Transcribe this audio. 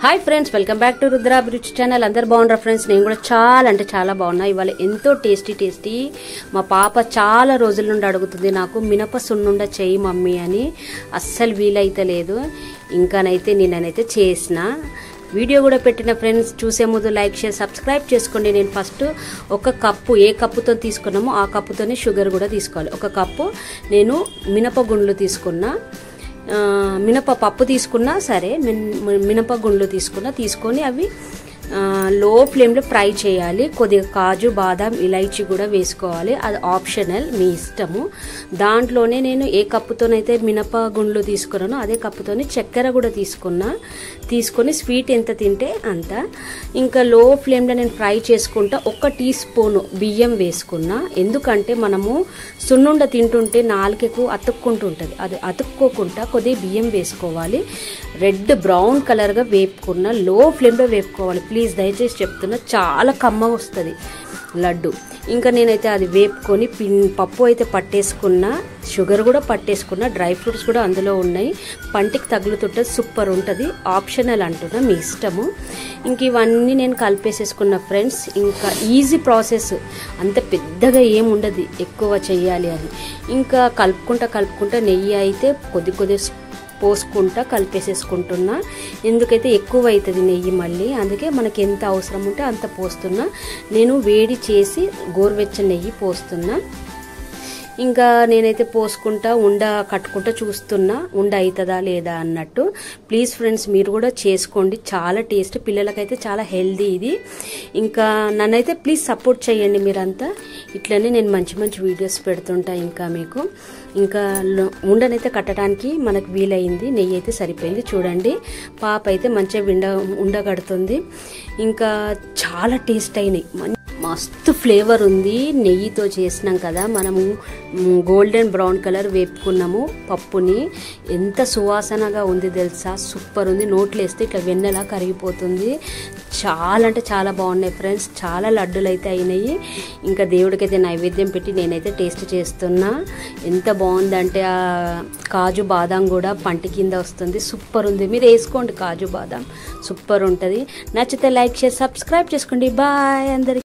Hi friends, welcome back to Rudrabhiruchi channel. అందరు బాగున్నారా friends? నేను కూడా చాలా అంటే చాలా బాగున్నా. ఇవాళ ఎంతో టేస్టీ మా పాప చాలా రోజుల నుండి అడుగుతుంది, నాకు మినప సున్నుండ చేయి మమ్మీ అని. అస్సలు వీలైతే లేదు. ఇంకానైతే నేనైతే చేసిన వీడియో కూడా పెట్టిన. ఫ్రెండ్స్, చూసే ముందు లైక్ షేర్ సబ్స్క్రైబ్ చేసుకోండి. నేను ఫస్ట్ ఒక కప్పు, ఏ కప్పుతో తీసుకున్నామో ఆ కప్పుతోనే షుగర్ కూడా తీసుకోవాలి. ఒక కప్పు నేను మినప గుండ్లు తీసుకున్నా, మినప పప్పు తీసుకున్నా సరే, మినప గుండ్లు తీసుకొని అవి లో ఫ్లేమ్లో ఫ్రై చేయాలి. కొద్దిగా కాజు, బాదాం, ఇలైచి కూడా వేసుకోవాలి. అది ఆప్షనల్, మీ ఇష్టము. దాంట్లోనే నేను ఏ కప్పుతోనైతే మినప గుండ్లు తీసుకున్నానో అదే కప్పుతోని చక్కెర కూడా తీసుకొని స్వీట్ ఎంత తింటే అంత. ఇంకా లో ఫ్లేమ్లో నేను ఫ్రై చేసుకుంటా. 1 టీ స్పూన్ బియ్యం వేసుకున్నా. ఎందుకంటే మనము సున్నుండ తింటుంటే నాలుకకు అతుక్కుంటుంటుంది. అది అతుక్కోకుండా కొద్దిగా బియ్యం వేసుకోవాలి. రెడ్ బ్రౌన్ కలర్గా వేపుకున్న, లో ఫ్లేమ్లో వేపుకోవాలి. ప్లీజ్ దయచేసి చెప్తున్నా, చాలా కమ్మగా వస్తుంది లడ్డు. ఇంకా నేనైతే అది వేపుకొని పప్పు అయితే పట్టేసుకున్నా, షుగర్ కూడా పట్టేసుకున్నా, డ్రై ఫ్రూట్స్ కూడా అందులో ఉన్నాయి. పంటికి తగులుతుంటుంది, సూపర్ ఉంటుంది. ఆప్షనల్ అంటున్నా, మీ ఇష్టము. ఇంక ఇవన్నీ నేను కలిపేసేసుకున్న ఫ్రెండ్స్. ఇంకా ఈజీ ప్రాసెస్, అంత పెద్దగా ఏముండదు ఎక్కువ చెయ్యాలి అని. ఇంకా కలుపుకుంటా నెయ్యి అయితే కొద్ది పోసుకుంటా కలిపేసేసుకుంటున్నా. ఎందుకైతే ఎక్కువ అవుతుంది నెయ్యి మళ్ళీ, అందుకే మనకి ఎంత అవసరం ఉంటే అంత పోస్తున్నా. నేను వేడి చేసి గోరువెచ్చని నెయ్యి పోస్తున్నా. ఇంకా నేనైతే పోసుకుంటా ఉండ కట్టుకుంటా చూస్తున్నా, ఉండ అవుతుందా లేదా అన్నట్టు. ప్లీజ్ ఫ్రెండ్స్, మీరు కూడా చేసుకోండి, చాలా టేస్ట్. పిల్లలకైతే చాలా హెల్దీ ఇది. ఇంకా నన్నైతే ప్లీజ్ సపోర్ట్ చేయండి మీరంతా. ఇట్లనే నేను మంచి వీడియోస్ పెడుతుంటా ఇంకా మీకు. ఇంకా ఉండనైతే కట్టడానికి మనకు వీలైంది, నెయ్యి అయితే సరిపోయింది. చూడండి, పాప అయితే మంచిగా ఉండగడుతుంది. ఇంకా చాలా టేస్ట్ అయినాయి, మస్తు ఫ్లేవర్ ఉంది. నెయ్యితో చేసినాం కదా మనము, గోల్డెన్ బ్రౌన్ కలర్ వేపుకున్నాము పప్పుని. ఎంత సువాసనగా ఉంది తెలుసా, సూపర్ ఉంది. నోట్లు వేస్తే ఇట్లా వెన్నెలా కరిగిపోతుంది. చాలా అంటే చాలా బాగున్నాయి ఫ్రెండ్స్. చాలా లడ్డూలు అయితే అయినాయి. ఇంకా దేవుడికైతే నైవేద్యం పెట్టి నేనైతే టేస్ట్ చేస్తున్నా. ఎంత బాగుందంటే ఆ కాజు బాదాం కూడా పంటి కింద వస్తుంది, సూపర్ ఉంది. మీరు వేసుకోండి కాజు బాదాం, సూపర్ ఉంటుంది. నచ్చితే లైక్ షేర్ సబ్స్క్రైబ్ చేసుకోండి. బాయ్ అందరికి.